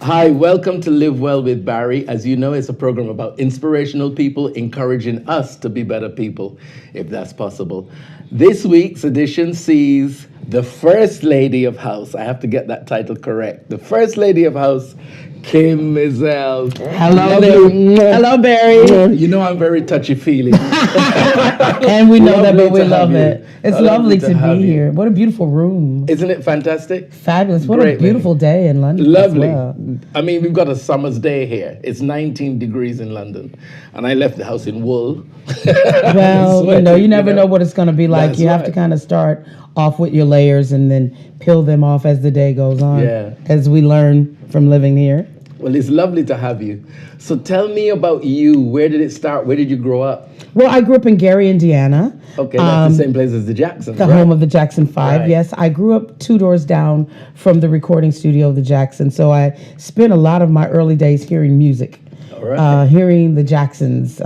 Hi, welcome to Live Well with Barrie. As you know, it's a program about inspirational people encouraging us to be better people, if that's possible. This week's edition sees the First Lady of House. I have to get that title correct. The First Lady of House, Kym Mazelle. Hello there. Hello, Barrie. You know I'm very touchy-feely. And we know that, but we love it. It's lovely to be here. What a beautiful room. Isn't it fantastic? Fabulous. What a beautiful day in London. Lovely. As well. I mean, we've got a summer's day here. It's 19 degrees in London. And I left the house in wool. Well, you never know what it's going to be like. You have to kind of start off with your layers and then peel them off as the day goes on. Yeah. As we learn from living here. Well, it's lovely to have you. So tell me about you. Where did it start? Where did you grow up? Well, I grew up in Gary, Indiana. Okay, that's the same place as the Jacksons, the home of the Jackson 5, right. Yes. I grew up 2 doors down from the recording studio of the Jacksons, so I spent a lot of my early days hearing music, hearing the Jacksons,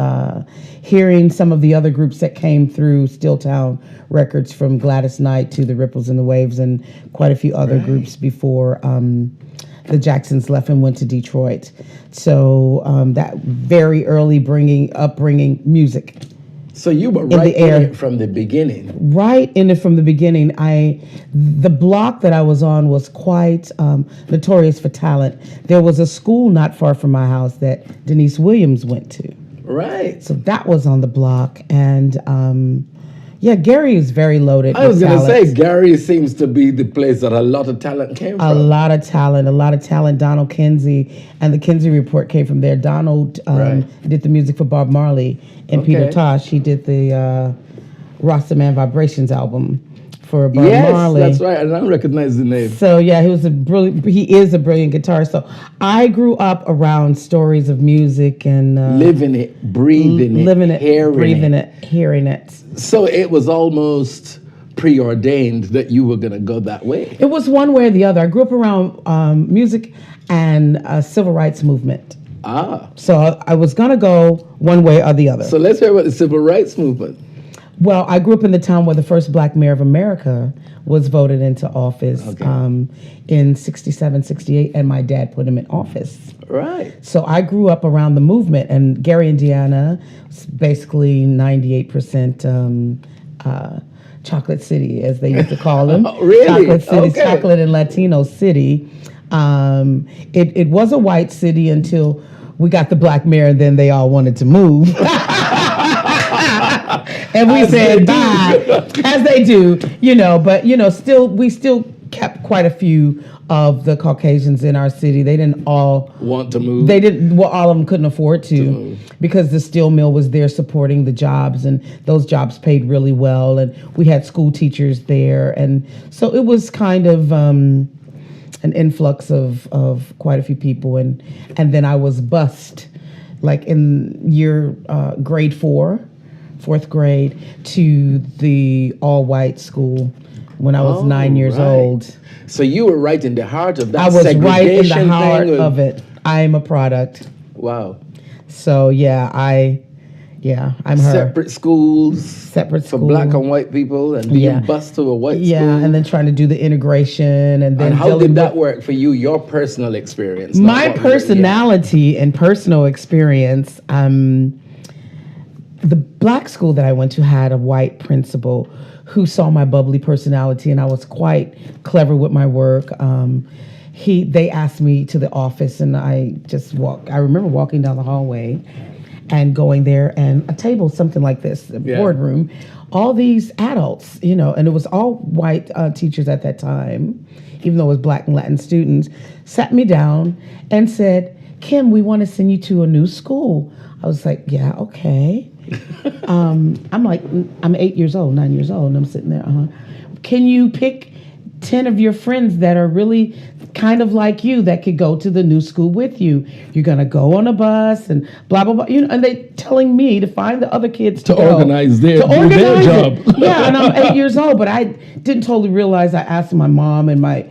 hearing some of the other groups that came through Stilltown Records, from Gladys Knight to the Ripples and the Waves, and quite a few other groups before the Jacksons left and went to Detroit. So that very early upbringing music. So you were right in it from the beginning. Right in it from the beginning. The block that I was on was quite notorious for talent. There was a school not far from my house that Denise Williams went to. Right. So that was on the block, and Gary is very loaded. I was going to say, Gary seems to be the place that a lot of talent came from. A lot of talent. Donald Kinsey and the Kinsey Report came from there. Donald did the music for Bob Marley, and Peter Tosh, he did the Rastaman Vibrations album for Bob Marley. Yes, that's right. I don't recognize the name. So he is a brilliant guitarist. So I grew up around stories of music and living it, breathing it, hearing it. So it was almost preordained that you were going to go that way. It was one way or the other. I grew up around music and civil rights movement. So I was going to go one way or the other. So let's hear about the civil rights movement. Well, I grew up in the town where the first black mayor of America was voted into office in 67, 68, and my dad put him in office. Right. So I grew up around the movement, and Gary, Indiana, was basically 98% chocolate city, as they used to call them. Really? Chocolate city, chocolate and Latino city. It was a white city until we got the black mayor, and then they all wanted to move. And we said bye, as they do, but we still kept quite a few of the Caucasians in our city. They didn't all want to move. They didn't. Well, all of them couldn't afford to because the steel mill was there supporting the jobs, and those jobs paid really well. And we had school teachers there, and so it was kind of an influx of quite a few people. And then I was bused, like in grade 4th grade, to the all-white school when I was 9 years old. So you were right in the heart of that. I was right in the heart of it. I'm a product. Wow. So I'm her. Separate schools for black and white people, and being bused to a white school. Yeah, and then trying to do the integration, and then how did that work for you? Your personal experience. My personality and personal experience. The black school that I went to had a white principal who saw my bubbly personality, and I was quite clever with my work. They asked me to the office, and I remember walking down the hallway and going there, and a table, something like this, a boardroom, all these adults, and it was all white teachers at that time, even though it was black and Latin students, sat me down and said, "Kym, we want to send you to a new school." I was like, "Yeah, okay." I'm 9 years old, and I'm sitting there. Can you pick 10 of your friends that are really kind of like you that could go to the new school with you. You're going to go on a bus and blah, blah, blah. And they telling me to find the other kids to go. Organize their job. Yeah, and I'm 8 years old, but I didn't totally realize. I asked my mom, and my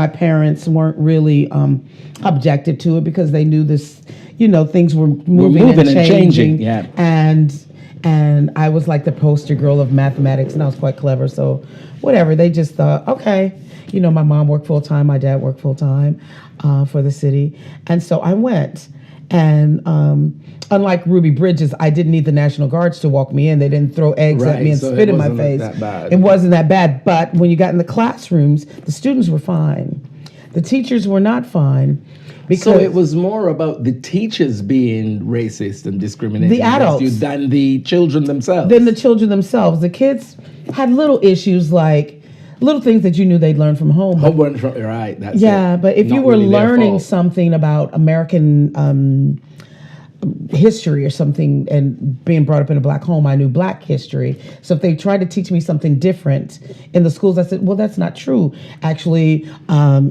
parents weren't really objective to it because they knew this, things were moving and changing. Yeah. And I was like the poster girl of mathematics, and I was quite clever. So whatever, they just thought, okay. My mom worked full time, my dad worked full time for the city. And so I went. And unlike Ruby Bridges, I didn't need the National Guards to walk me in. They didn't throw eggs at me and spit in my face. It wasn't that bad. But when you got in the classrooms, the students were fine. The teachers were not fine. So it was more about the teachers being racist and discriminating the adults against you than the children themselves. The kids had little issues like little things that you knew they'd learn from home. Right, that's it. Yeah, but if you were really learning something about American history or something and being brought up in a black home, I knew black history. So if they tried to teach me something different in the schools, I said, well, that's not true. Actually,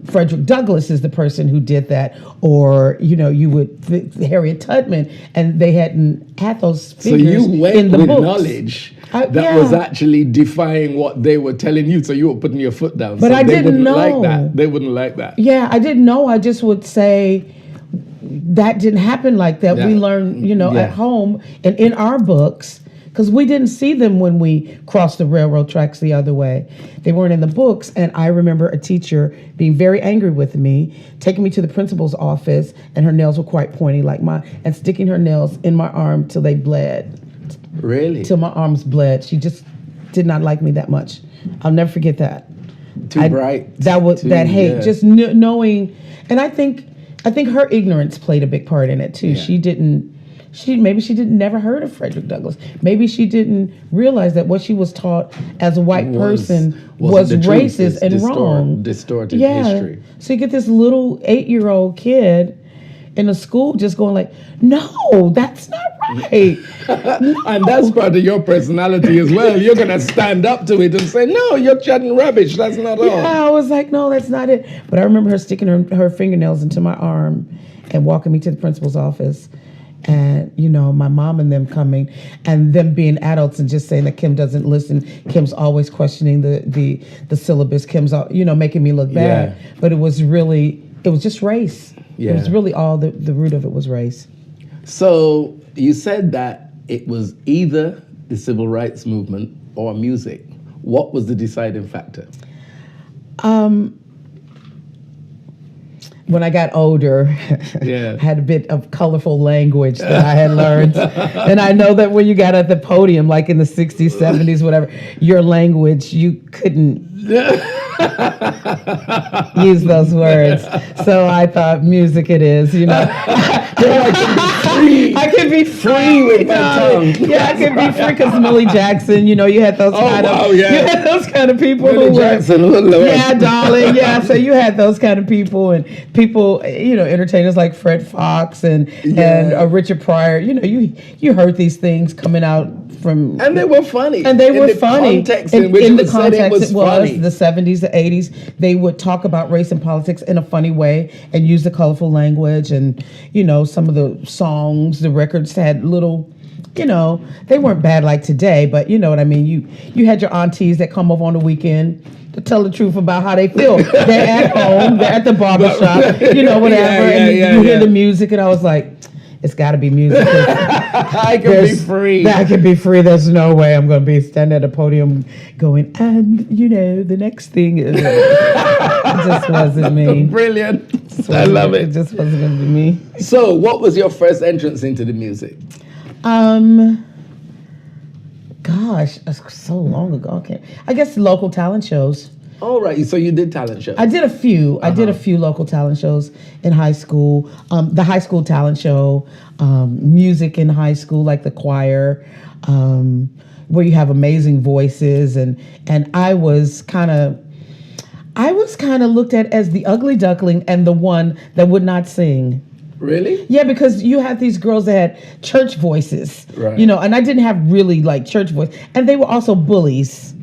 Frederick Douglass is the person who did that. Or, you would, Harriet Tubman, and they hadn't had those figures so you went in the with books. Knowledge that was actually defying what they were telling you, so you were putting your foot down. But so I didn't know. They wouldn't like that. Yeah, I didn't know. I just would say that didn't happen like that. We learned, at home and in our books, because we didn't see them when we crossed the railroad tracks the other way. They weren't in the books. And I remember a teacher being very angry with me, taking me to the principal's office, and her nails were quite pointy like mine, and sticking her nails in my arm till they bled. Really? Till my arms bled. She just did not like me that much. I'll never forget that. Too bright. That hate, just knowing. And I think her ignorance played a big part in it too. Yeah. Maybe she didn't never heard of Frederick Douglass. Maybe she didn't realize that what she was taught as a white person was racist and wrong. Distorted history. So you get this little 8-year-old kid in a school just going like, no, that's not right. No. And that's part of your personality as well. You're going to stand up to it and say, no, you're chatting rubbish. That's not all. Yeah, I was like, no, that's not it. But I remember her sticking her fingernails into my arm and walking me to the principal's office. And, my mom and them coming and them being adults and just saying that Kym doesn't listen. Kym's always questioning the syllabus. Kym's, making me look bad. Yeah. But it was just race. Yeah. It was really all the root of it was race. So you said that it was either the civil rights movement or music. What was the deciding factor? When I got older, I had a bit of colorful language that I had learned. And I know that when you got at the podium, like in the 60s, 70s, whatever, your language, you couldn't use those words. So I thought music it is, I could be free with my tongue. Yeah, I could be free because Millie Jackson, you had those you had those kind of people Millie Jackson, yeah, darling, yeah. So you had those kind of people and people, entertainers like Fred Fox and Richard Pryor. You heard these things coming out from, and they were funny. And they were funny. Context in the context it was funny. The 70s, the 80s. They would talk about race and politics in a funny way and use the colorful language and some of the songs, the records had little, they weren't bad like today, but you know what I mean. You had your aunties that come over on the weekend to tell the truth about how they feel. They're at home, they're at the barbershop, whatever, and you hear the music, and I was like, it's got to be music. I can be free. I can be free. There's no way I'm going to be standing at a podium going, and the next thing is, it just wasn't me. Brilliant. I love it. It just wasn't going to be me. So what was your first entrance into the music? Gosh, that's so long ago. I guess local talent shows. All right, so you did talent shows. I did a few. I did a few local talent shows in high school. The high school talent show, music in high school, like the choir, where you have amazing voices, and I was kind of looked at as the ugly duckling and the one that would not sing. Really? Yeah, because you had these girls that had church voices, right. And I didn't have really like church voice, and they were also bullies.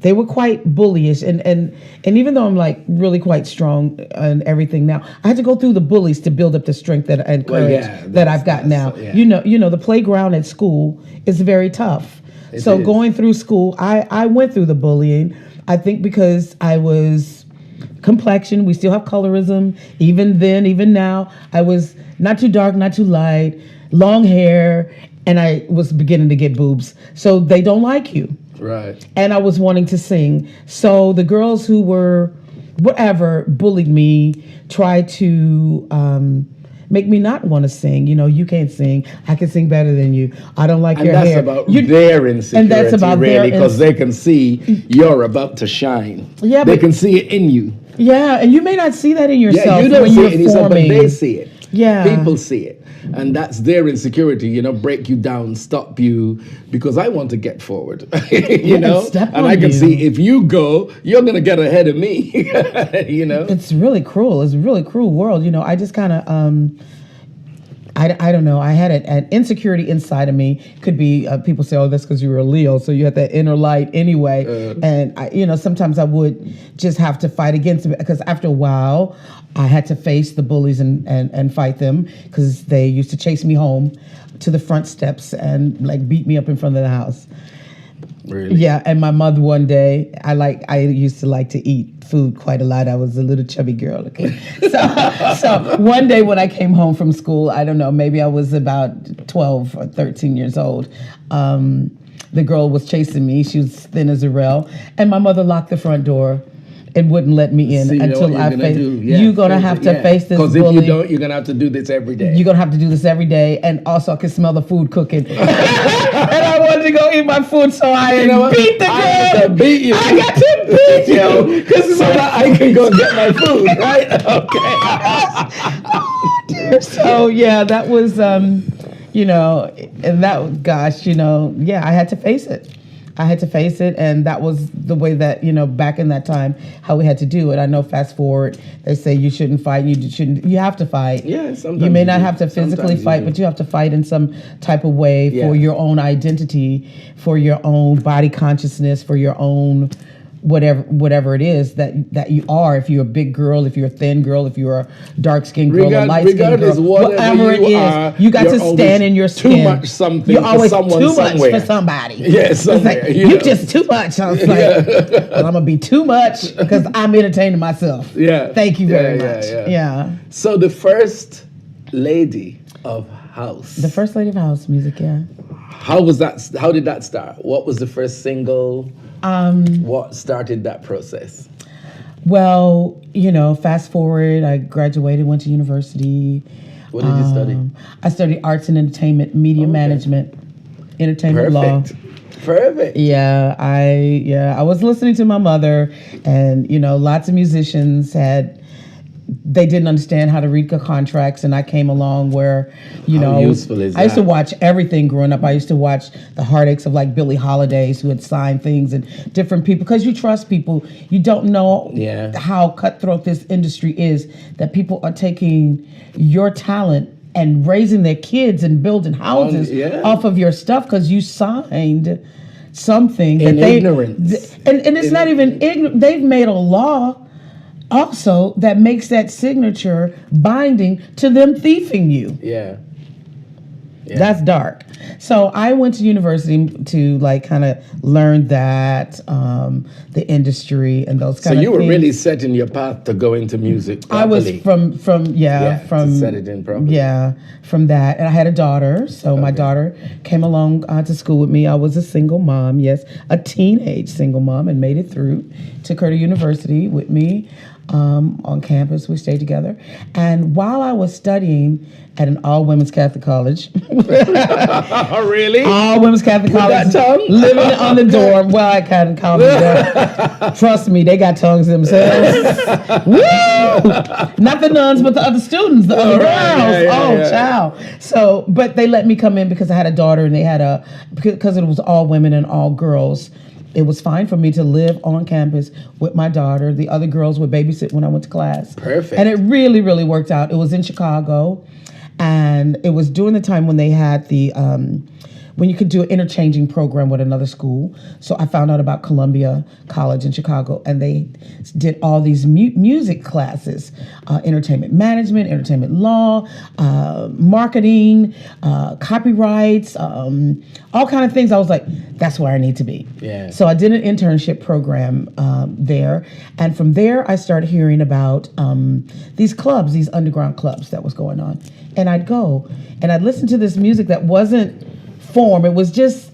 they were quite bullyish, and even though I'm like really quite strong and everything now, I had to go through the bullies to build up the strength that and courage that I've got now. Yeah. You know, the playground at school is very tough. So going through school, I went through the bullying. I think because I was complexion, we still have colorism. Even then, even now, I was not too dark, not too light, long hair, and I was beginning to get boobs. So they don't like you. Right. And I was wanting to sing. So the girls who were whatever bullied me, tried to make me not want to sing. You know, you can't sing. I can sing better than you. I don't like your hair. And that's about their insecurity, and that's about really, because they can see you're about to shine. Yeah, they can see it in you. Yeah, and you may not see that in yourself. Yeah, you don't when see you're it in yourself, but forming. they see it. Yeah. People see it. And that's their insecurity, you know, break you down, stop you, because I want to get forward, you know? And I can see if you go, you're going to get ahead of me, you know? It's really cruel. It's a really cruel world. You know, I just kind of, I don't know. I had an insecurity inside of me. Could be, people say, oh, that's because you were a Leo, so you had that inner light anyway. And, you know, sometimes I would just have to fight against it, because after a while, I had to face the bullies and fight them, because they used to chase me home to the front steps and like beat me up in front of the house. Really? Yeah, and my mother one day, I used to like to eat food quite a lot. I was a little chubby girl, okay? So one day when I came home from school, I don't know, maybe I was about 12 or 13 years old. The girl was chasing me. She was thin as a rail. And my mother locked the front door and wouldn't let me in until I faced. You're gonna have to face this bully. Because if you don't, you're gonna have to do this every day. You're gonna have to do this every day, and also I could smell the food cooking. And I wanted to go eat my food, so I beat the girl. I got to beat you. I got to beat you, because so that I can go get my food, right? Okay. So yeah, that was you know, and that, gosh, you know, yeah, I had to face it. I had to face it, and that was the way that, you know, back in that time, how we had to do it. I know, fast forward, they say you shouldn't fight, you have to fight. Yeah, sometimes you may not have to physically fight, but you have to fight in some type of way for your own identity, for your own body consciousness, for your own whatever it is that you are. If you're a big girl, if you're a thin girl, if you're a dark-skinned girl, a light-skinned girl, whatever it is, you got to stand in your skin. Too much something. You're always for someone too much somewhere. for somebody. Yes, it's like, you just too much. I was like, well, I'm gonna be too much because I'm entertaining myself. Yeah. Thank you very much. Yeah. So the first lady of house. The first lady of house music. Yeah. How was that? How did that start? What was the first single? What started that process? Well, you know, fast forward, I graduated, went to university. What did you study? I studied arts and entertainment, media management, entertainment law. Perfect. Yeah, I was listening to my mother, and you know, lots of musicians they didn't understand how to read contracts, and I came along where, you know, useful is I used to watch everything growing up. I used to watch the heartaches of like Billie Holidays, who had signed things, and different people, because you trust people. You don't know how cutthroat this industry is, that people are taking your talent and raising their kids and building houses off of your stuff because you signed something in that ignorance. And it's not even ignorant. They've made a law also that makes that signature binding to them thieving you. Yeah. That's dark. So I went to university to like kind of learn that, the industry and those kind of things. So you were really setting your path to go into music properly. I was from to set it in properly. Yeah, from that. And I had a daughter. So my daughter came along to school with me. I was a single mom, yes, a teenage single mom, and made it through. Took her to university with me. On campus, we stayed together. And while I was studying at an all-women's Catholic college. Really? All-women's Catholic college. Living on the dorm. Well, I kind of call them that. Trust me, they got tongues themselves. Woo! Not the nuns, but the other students, the other girls. Child. So, but they let me come in because I had a daughter, and they had because it was all women and all girls. It was fine for me to live on campus with my daughter. The other girls would babysit when I went to class. Perfect. And it really, really worked out. It was in Chicago, and it was during the time when they had the when you could do an interchanging program with another school. So I found out about Columbia College in Chicago, and they did all these music classes, entertainment management, entertainment law, marketing, copyrights, all kind of things. I was like, that's where I need to be. Yeah. So I did an internship program there, and from there I started hearing about these clubs, these underground clubs that was going on, and I'd go and I'd listen to this music that wasn't form. It was just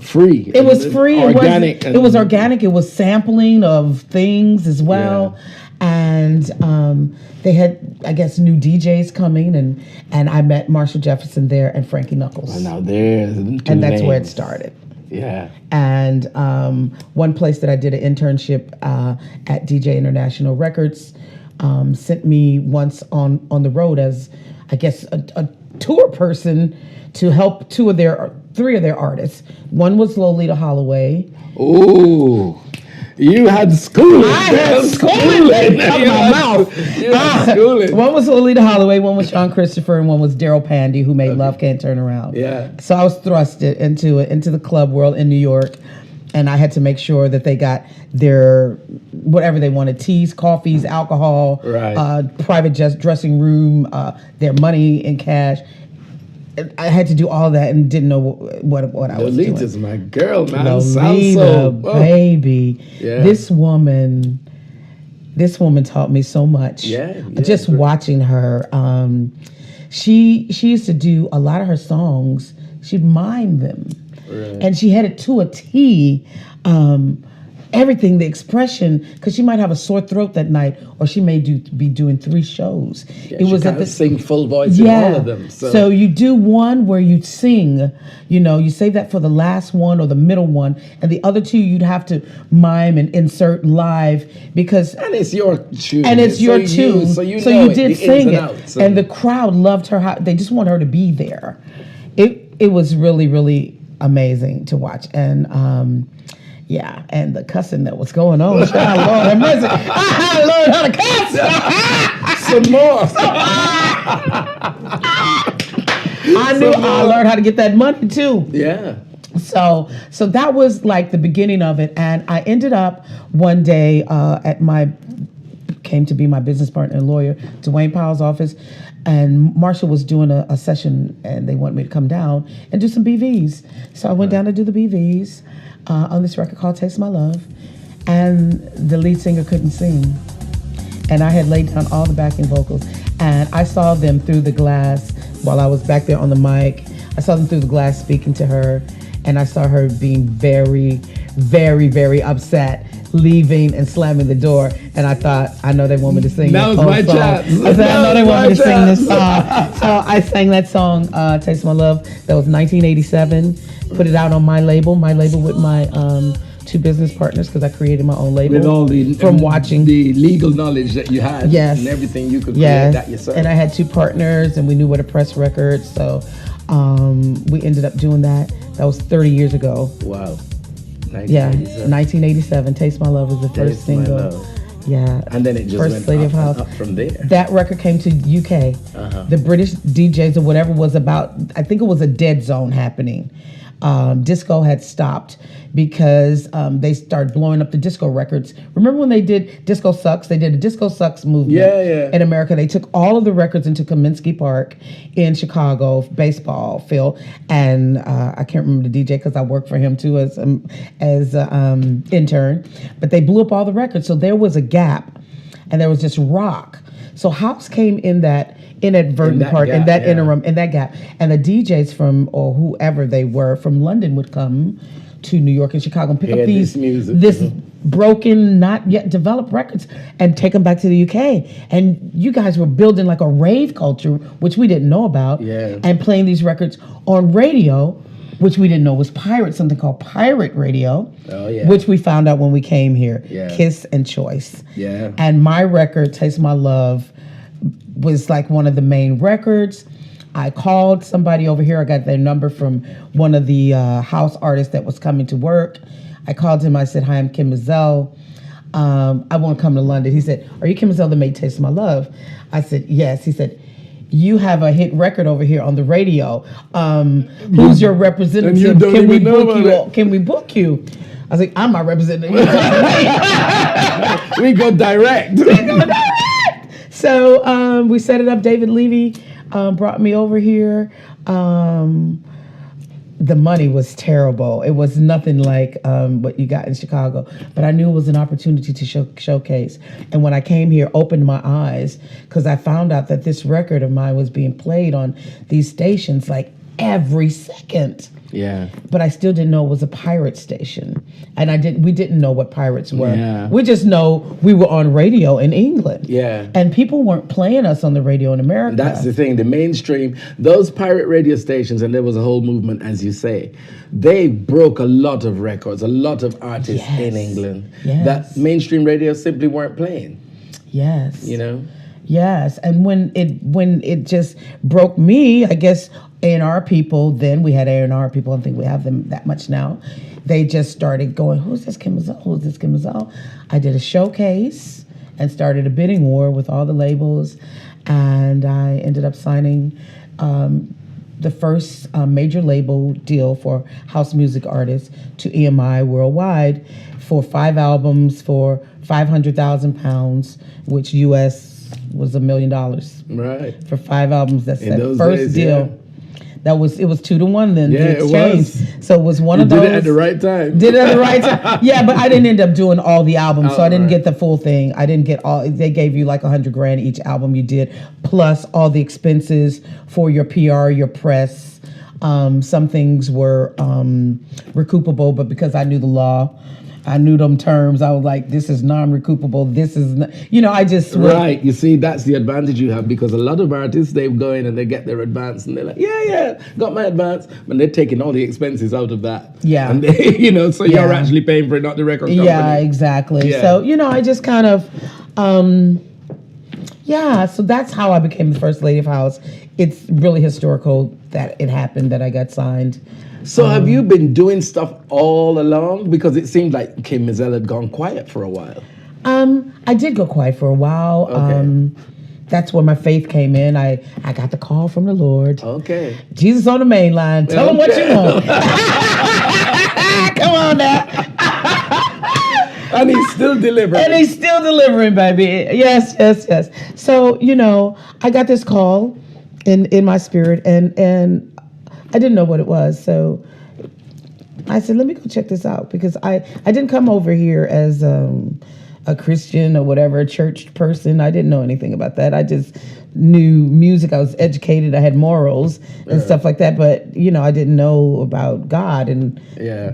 free. It was free. Organic. It was organic. It was sampling of things as well. Yeah. And they had, I guess, new DJs coming, and I met Marshall Jefferson there and Frankie Knuckles. Well, now there's two and that's where it names. started. Yeah. And one place that I did an internship at DJ International Records sent me once on the road as, I guess, a tour person to help three of their artists. One was Lolita Holloway. Ooh. You had schooling. I had schooling. Out of my mouth. You had schooling. One was Lolita Holloway, one was Sean Christopher, and one was Daryl Pandy, who made Love Can't Turn Around. Yeah. So I was thrusted into the club world in New York, and I had to make sure that they got their whatever they wanted: teas, coffees, alcohol, Right. Private dressing room, their money in cash. I had to do all that and didn't know what I was doing. Lolita's my girl, man. Lolita, baby. Yeah. This woman taught me so much. Yeah, Just watching her. She used to do a lot of her songs. She'd mime them. Right. And she had it to a T. Everything, the expression, because she might have a sore throat that night, or she may be doing 3 shows. Yeah, it was at sing full voice in all of them. So you do one where you sing, you save that for the last one or the middle one, and the other 2 you'd have to mime and insert live because and it's your tune. and it's your tune. So you did sing it, and the crowd loved her. They just want her to be there. It was really, really amazing to watch, and yeah, and the cussing that was going on. Child, Lord have mercy. I learned how to cuss. Some more. I learned how to get that money too. Yeah. So that was like the beginning of it, and I ended up one day came to be my business partner and lawyer, Dwayne Powell's office, and Marshall was doing a session, and they wanted me to come down and do some BVs. So I went down to do the BVs on this record called Taste My Love, and the lead singer couldn't sing. And I had laid down all the backing vocals, and I saw them through the glass while I was back there on the mic. I saw them through the glass speaking to her, and I saw her being very, very, very upset, leaving and slamming the door. And I thought, I know they want me to sing That this was my song. chance. I said, I know they want me to sing this chance. song. So I sang that song, Taste My Love. That was 1987. Put it out on my label with my 2 business partners, because I created my own label. With all the watching the legal knowledge that you had, Yes. and everything you could create that yourself. And I had 2 partners, and we knew where to press records. So we ended up doing that. That was 30 years ago. Wow. Yeah, 1987. Taste My Love was the first Taste My single. Love. Yeah. And then it just First went Lady up of House. and up from there. That record came to UK. The British DJs or whatever was about, I think it was a dead zone happening. Disco had stopped because they started blowing up the disco records. Remember when they did Disco Sucks? They did a Disco Sucks movement in America. They took all of the records into Kaminsky Park in Chicago, baseball field, and I can't remember the DJ because I worked for him too as intern. But they blew up all the records, so there was a gap, and there was just rock. So house came in that inadvertent part, in that interim, in that gap. And the DJs from, or whoever they were, from London would come to New York and Chicago and pick up this music. this broken, not yet developed records and take them back to the UK. And you guys were building like a rave culture, which we didn't know about, and playing these records on radio, which we didn't know was pirate, something called pirate radio, which we found out when we came here, Kiss and Choice. And my record, Taste My Love, was like one of the main records. I called somebody over here. I got their number from one of the house artists that was coming to work. I called him. I said, "Hi, I'm Kym Mazelle. I want to come to London." He said, "Are you Kym Mazelle that made Taste My Love?" I said, "Yes." He said, you have a hit record over here on the radio. Who's your representative? And you don't Can we even know book about you? it. Can we book you? I was like, I'm my representative. We go direct. So we set it up. David Levy brought me over here. The money was terrible. It was nothing like what you got in Chicago. But I knew it was an opportunity to showcase. And when I came here, opened my eyes, because I found out that this record of mine was being played on these stations like every second. Yeah. But I still didn't know it was a pirate station. And we didn't know what pirates were. Yeah. We just know we were on radio in England. Yeah. And people weren't playing us on the radio in America. That's the thing. The mainstream, those pirate radio stations, and there was a whole movement, as you say, they broke a lot of records, a lot of artists in England that mainstream radio simply weren't playing. Yes. You know? Yes. And when it just broke me, I guess A&R people, then we had A&R people, I don't think we have them that much now. They just started going, who's this Kym Mazelle? Who's this Kym Mazelle? I did a showcase and started a bidding war with all the labels. And I ended up signing the first major label deal for house music artists to EMI Worldwide for 5 albums for £500,000, which US was $1 million. Right. For 5 albums. That's In that those first days, deal. yeah. It was 2-1 then. Yeah, the it exchange. was. So it was one You of did those. it at the right time. Did it at the right time. Yeah, but I didn't end up doing all the albums, so I didn't right. get the full thing. I didn't get all. They gave you like $100,000 each album you did, plus all the expenses for your PR, your press. Some things were recoupable, but because I knew the law, I knew them terms. I was like, this is non-recoupable. This is, I just Right. You see, that's the advantage you have, because a lot of artists, they go in and they get their advance and they're like, yeah, got my advance. But they're taking all the expenses out of that. Yeah. And they, so you're actually paying for it, not the record company. Yeah, exactly. Yeah. So, I just kind of, so that's how I became the first lady of house. It's really historical that it happened, that I got signed. So have you been doing stuff all along? Because it seemed like Kym Mazelle had gone quiet for a while. I did go quiet for a while. Okay. That's where my faith came in. I got the call from the Lord. Okay. Jesus on the main line. Tell him what you want. Come on now. And he's still delivering. And he's still delivering, baby. Yes. So, I got this call in my spirit, and I didn't know what it was. So I said, let me go check this out, because I didn't come over here as a Christian or whatever, a church person. I didn't know anything about that. I just knew music. I was educated. I had morals and stuff like that. But, I didn't know about God and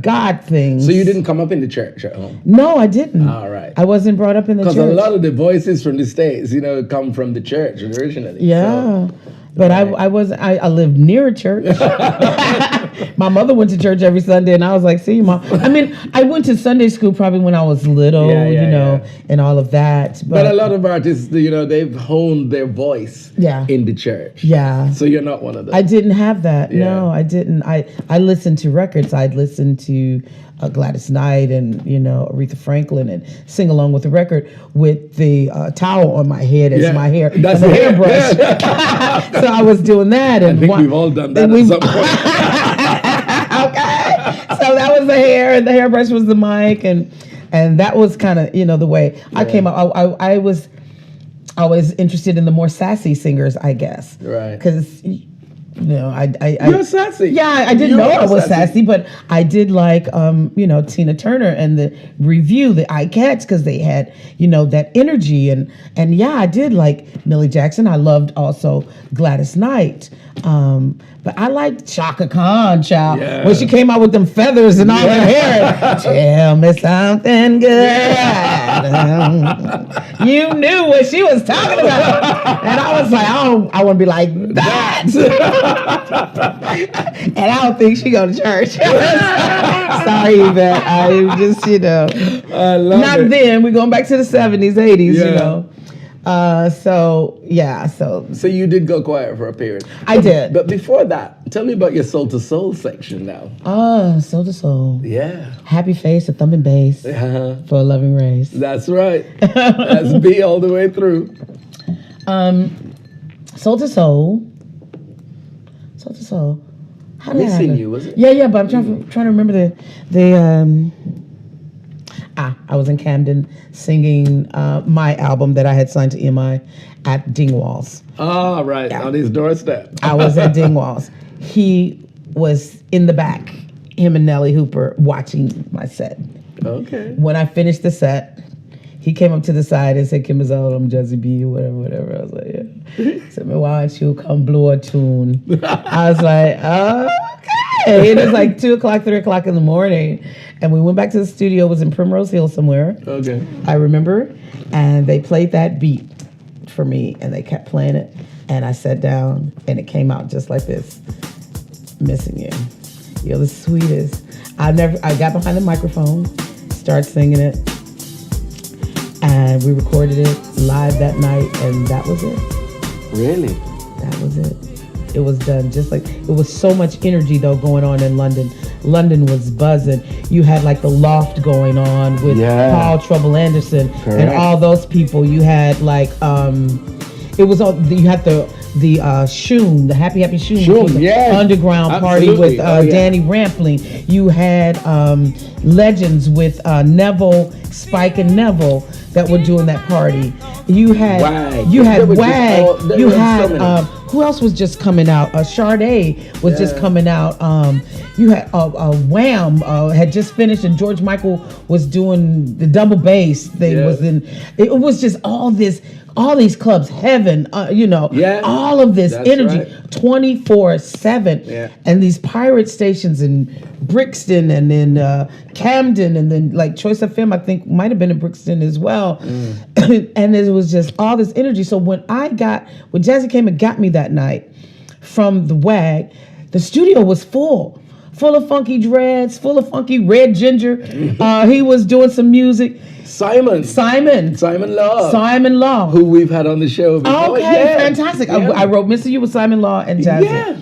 God things. So you didn't come up in the church at home? No, I didn't. All right. I wasn't brought up in the church. Because a lot of the voices from the States, come from the church originally. Yeah. So, but I lived near a church. My mother went to church every Sunday, and I was like, see, Mom. I mean, I went to Sunday school probably when I was little, and all of that. But a lot of artists, they've honed their voice in the church. Yeah. So you're not one of them. I didn't have that. Yeah. No, I didn't. I listened to records. I'd listen to Gladys Knight and, Aretha Franklin, and sing along with the record with the towel on my head as my hair. That's and the hairbrush. Yeah. So I was doing that. And I think we've all done that at some point. Okay. So that was the hair, and the hairbrush was the mic, and that was kind of, the way I came up. I was always interested in the more sassy singers, I guess. Right. Because, You're sassy. Yeah, I didn't know I was sassy, but I did like, Tina Turner and the Review, the iCats, because they had, that energy. And I did like Millie Jackson. I loved also Gladys Knight. But I liked Chaka Khan, child. Yeah. When she came out with them feathers and all her hair. Tell me something good. You knew what she was talking about. And I was like, I want to be like that. And I don't think she go to church. Sorry, Yvette. I just, I love not it. then. We're going back to the 70s, 80s, Yeah. So you did go quiet for a period. I did. But before that, tell me about your Soul to Soul section now. Soul to Soul. Yeah. Happy face, a thumping bass for a loving race. That's right. That's B all the way through. Soul to Soul. Soul to Soul. How did Missing You, was it? Yeah, but I'm trying to remember the I was in Camden singing my album that I had signed to EMI at Dingwall's. Oh, right, on his doorstep. I was at Dingwall's. He was in the back, him and Nellie Hooper, watching my set. Okay. When I finished the set, he came up to the side and said, Kym Mazelle, I'm Jazzy B, whatever. I was like, yeah. He said, why don't you come blow a tune? I was like, okay. And it was like 2 o'clock, 3 o'clock in the morning. And we went back to the studio. It was in Primrose Hill somewhere. Okay. I remember. And they played that beat for me, and they kept playing it. And I sat down, and it came out just like this. Missing You. You're the sweetest. I got behind the microphone, started singing it, and we recorded it live that night, and that was it. Really? That was it. It was done. Just like, it was so much energy though going on in London. London was buzzing. You had like the Loft going on with Paul Trouble Anderson. Correct. And all those people. You had like it was all, you had the Shoon, the Happy Shoon, underground party with Danny Rampling. You had legends with Neville, Spike and Neville that were doing that party. You had Wag. You had who else was just coming out? Sade was just coming out. You had Wham had just finished, and George Michael was doing the double bass thing. Was in. It was just all these clubs, Heaven, all of this energy, 24/7, and these pirate stations in Brixton and in Camden, and then like Choice FM, I think might have been in Brixton as well, and it was just all this energy. So when Jazzy came and got me that night from the WAG, the studio was full of funky dreads, full of funky red ginger. He was doing some music. Simon Law, who we've had on the show before. Okay, fantastic. I wrote Mr. You with Simon Law and Jazzy. Yeah.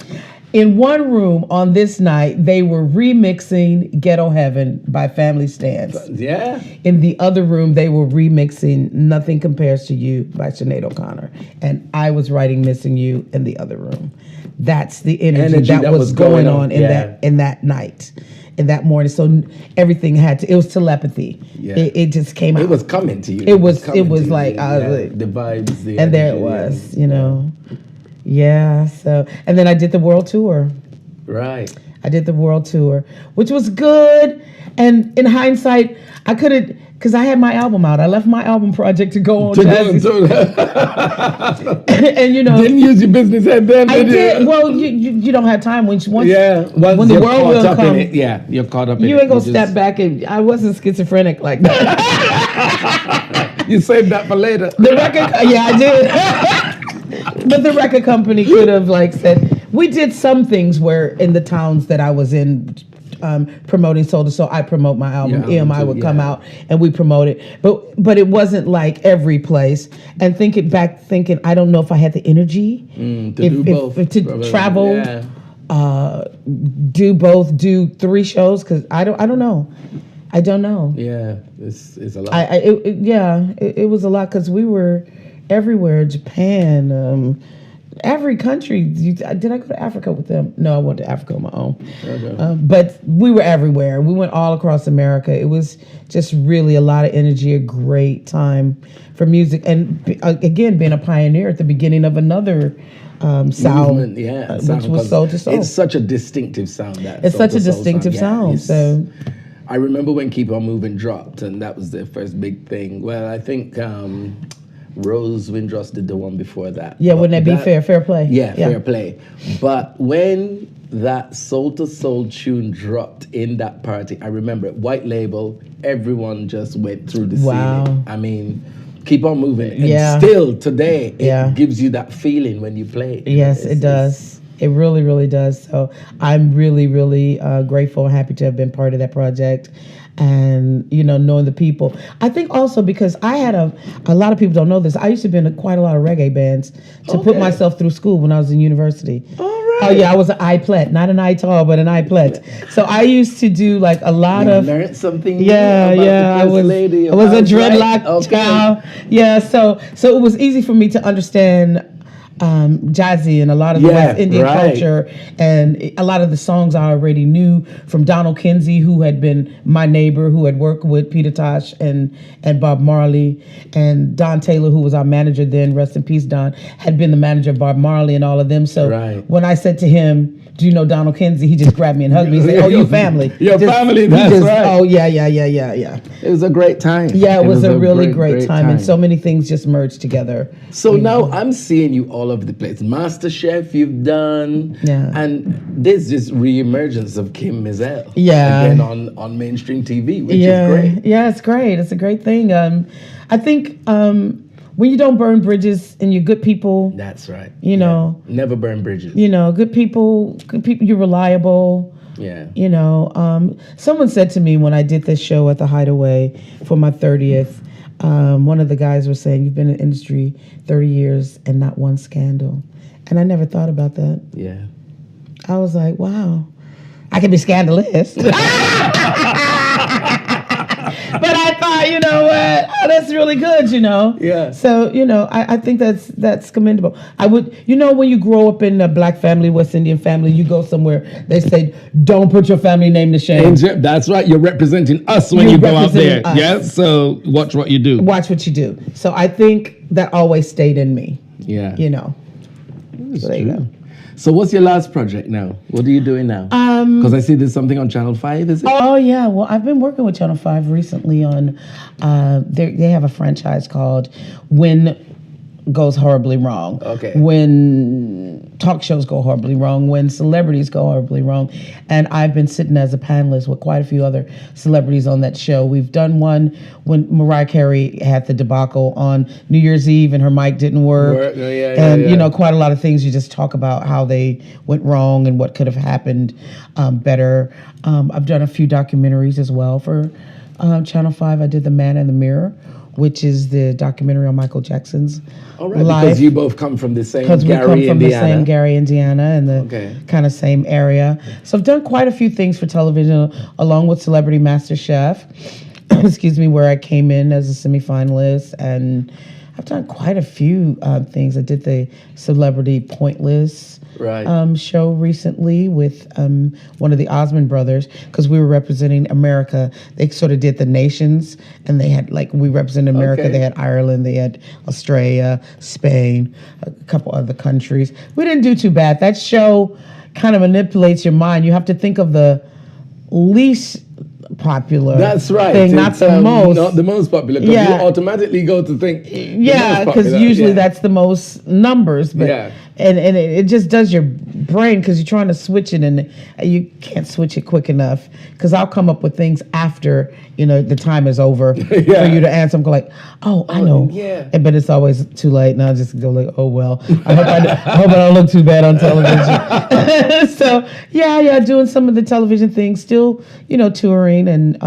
In one room on this night, they were remixing Ghetto Heaven by Family Stance. Yeah. In the other room, they were remixing Nothing Compares to You by Sinead O'Connor. And I was writing Missing You in the other room. That's the energy that was going on in that night. In that morning, so everything it was telepathy. Yeah. It just came out. It was coming to you. It was like the vibes, the and there it was, Yeah. So, and then I did the world tour. Right. I did the world tour, which was good. And in hindsight, I couldn't, because I had my album out. I left my album project to go on Jazzy. And didn't use your business head then. I did. Well, you don't have time when the world will come. You're caught up in it. You ain't gonna step back, and I wasn't schizophrenic like that. You saved that for later. The record, I did. But the record company could have said, we did some things where in the towns that I was in, promoting Soul to Soul, I promote my album. EMI would come out and we promote it, but it wasn't like every place. And thinking, I don't know if I had the energy to travel, do both, do 3 shows, because I don't know. Yeah, it's a lot. It was a lot, because we were everywhere. Japan. Every country. Did I go to Africa with them? No, I went to Africa on my own. Okay. But we were everywhere. We went all across America. It was just really a lot of energy, a great time for music. And again, being a pioneer at the beginning of another sound, which was Soul to Soul. It's such a distinctive sound. It's such a distinctive sound. So I remember when Keep On Moving dropped, and that was their first big thing. Well, I think Rose Windross did the one before that. Yeah, wouldn't that be Fair Play? Yeah, Fair Play. But when that Soul to Soul tune dropped in that party, I remember it, white label, everyone just went through the ceiling. I mean, Keep On Moving. And still today, it gives you that feeling when you play it. Yes, it does. It really, really does. So I'm really, really grateful and happy to have been part of that project. And knowing the people, I think also because I had a lot of people don't know this. I used to be in quite a lot of reggae bands to put myself through school when I was in university. All right. Oh yeah, I was an iPlet, not an iTall, but an iPlet. So I used to do a lot of. Learned something. I was a dreadlock child. Yeah, so it was easy for me to understand jazzy and a lot of the West Indian culture, and a lot of the songs I already knew from Donald Kinsey, who had been my neighbor, who had worked with Peter Tosh and Bob Marley, and Don Taylor, who was our manager then, rest in peace, Don, had been the manager of Bob Marley and all of them. So when I said to him, do you know Donald Kinsey? He just grabbed me and hugged me and said, oh, you family. Your family, that's right. Oh, yeah. It was a great time. Yeah, it was a really great time. And so many things just merged together. So now I'm seeing you all over the place. Master Chef you've done. Yeah. And there's this re-emergence of Kym Mazelle. Yeah. Again on mainstream TV, which is great. Yeah, it's great. It's a great thing. I think when you don't burn bridges and you're good people. That's right. You know. Never burn bridges. You know, good people, you're reliable. Yeah. You know, someone said to me when I did this show at the Hideaway for my 30th, one of the guys was saying, you've been in the industry 30 years and not one scandal. And I never thought about that. Yeah. I was like, wow, I can be scandalous. But I thought, you know what? Oh, that's really good, you know? Yeah. So, you know, I think that's commendable. I would, you know, when you grow up in a black family, West Indian family, you go somewhere, they say, don't put your family name to shame. That's right. You're representing us when you go out there. Yeah. So watch what you do. Watch what you do. So I think that always stayed in me. Yeah. You know. So there you go. So what's your last project now? What are you doing now? Because I see there's something on Channel 5, is it? Oh, yeah. Well, I've been working with Channel 5 recently on, they have a franchise called When Goes Horribly Wrong. Okay. When talk shows go horribly wrong, when celebrities go horribly wrong. And I've been sitting as a panelist with quite a few other celebrities on that show. We've done one when Mariah Carey had the debacle on New Year's Eve and her mic didn't work. You know, quite a lot of things you just talk about how they went wrong and what could have happened better. I've done a few documentaries as well for Channel 5. I did The Man in the Mirror, which is the documentary on Michael Jackson's life. Because you both come from the same Because we come from the same Gary, Indiana, and the kind of same area. So I've done quite a few things for television, along with Celebrity Master Chef, excuse me, where I came in as a semifinalist, and I've done quite a few things. I did the Celebrity Pointless show recently with one of the Osmond brothers, because we were representing America. They sort of did the nations, and they had, like, we represented America. They had Ireland, they had Australia, Spain, a couple other countries. We didn't do too bad. That show kind of manipulates your mind. You have to think of the least popular thing, not the most. Not the most popular, because you automatically go to think because usually that's the most numbers, but and it just does your brain, because you're trying to switch it and you can't switch it quick enough, because I'll come up with things after, you know, the time is over for you to answer. I'm like, I know, but it's always too late, and I'll just go like, oh well, I hope I don't look too bad on television. So doing some of the television things, still, you know, touring and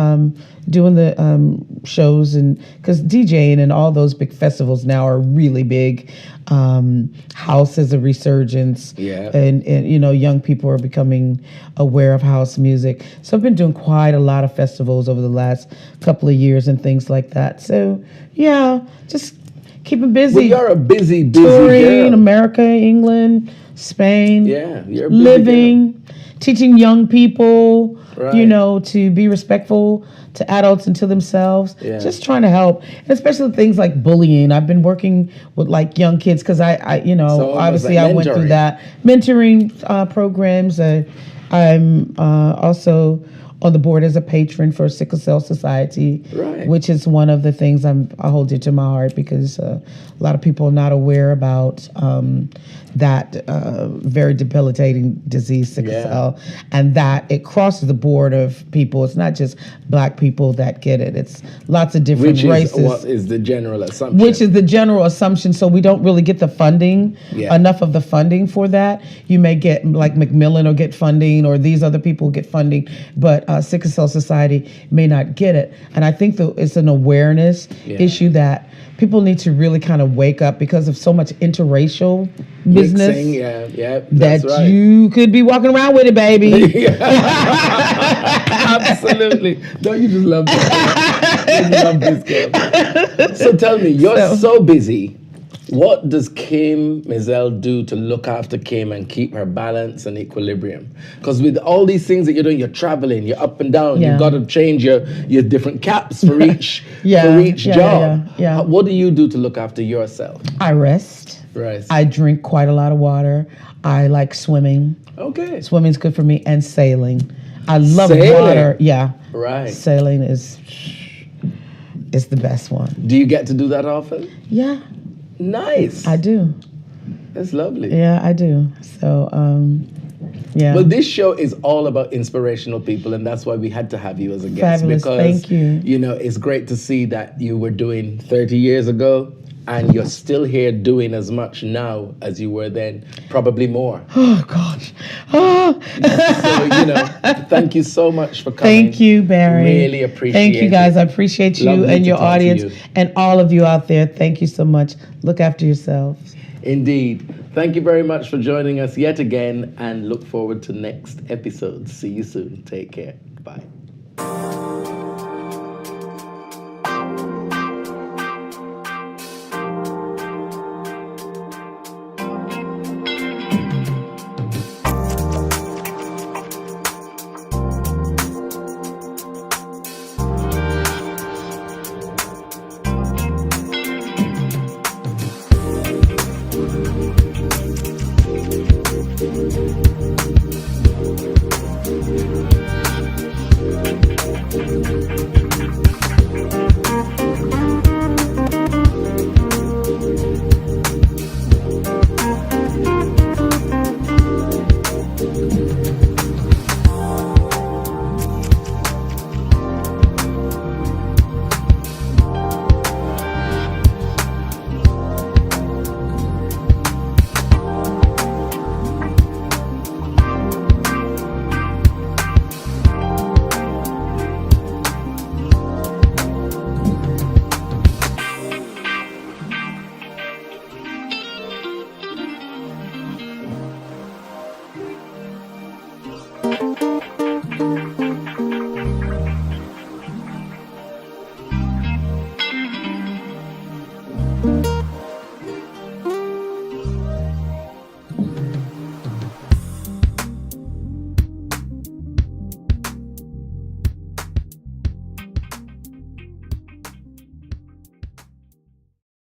doing the shows, and because DJing and all those big festivals now are really big. House is a resurgence, and you know, young people are becoming aware of house music. So I've been doing quite a lot of festivals over the last couple of years and things like that. So just keeping busy. Well, you're a busy touring girl. America, England, Spain. Yeah, you're a busy living, girl. Teaching young people, you know, to be respectful to adults and to themselves. Just trying to help, and especially things like bullying. I've been working with like young kids, because I you know, so obviously like I went through that mentoring programs. I'm also on the board as a patron for Sickle Cell Society, which is one of the things I hold dear to my heart, because a lot of people are not aware about that very debilitating disease, sickle cell, and that it crosses the board of people. It's not just black people that get it. It's lots of different races. What is the general assumption? Which is the general assumption. So we don't really get the funding, enough of the funding for that. You may get, like Macmillan, or get funding, or these other people get funding, but Sickle Cell Society may not get it. And I think it's an awareness issue that people need to really kind of wake up, because of so much interracial business. Mixing, that you could be walking around with it, baby. Absolutely. Don't you just love that? Just love this girl. So tell me, you're so busy. What does Kym Mazelle do to look after Kym and keep her balance and equilibrium? Because with all these things that you're doing, you're traveling, you're up and down, Yeah. you've got to change your different caps for each Yeah, job. yeah. What do you do to look after yourself? I rest. Right. I drink quite a lot of water. I like swimming. Okay. Swimming's good for me, and sailing. I love Sailing? water. Yeah. Right. Sailing is the best one. Do you get to do that often? Yeah, Nice. I do. That's lovely. Yeah, I do. So, yeah. Well, this show is all about inspirational people, and that's why we had to have you as a guest. Fabulous. Because, Thank you. You know, it's great to see that you were doing 30 years ago, and you're still here doing as much now as you were then, probably more. Oh gosh. Oh. So, you know, thank you so much for coming. Thank you, Barry. Really appreciate Thank you, guys. it. I appreciate you Lovely and to your talk to audience you. and all of you out there. Thank you so much. Look after yourselves. Indeed. Thank you very much for joining us yet again, and look forward to next episodes. See you soon. Take care. Bye.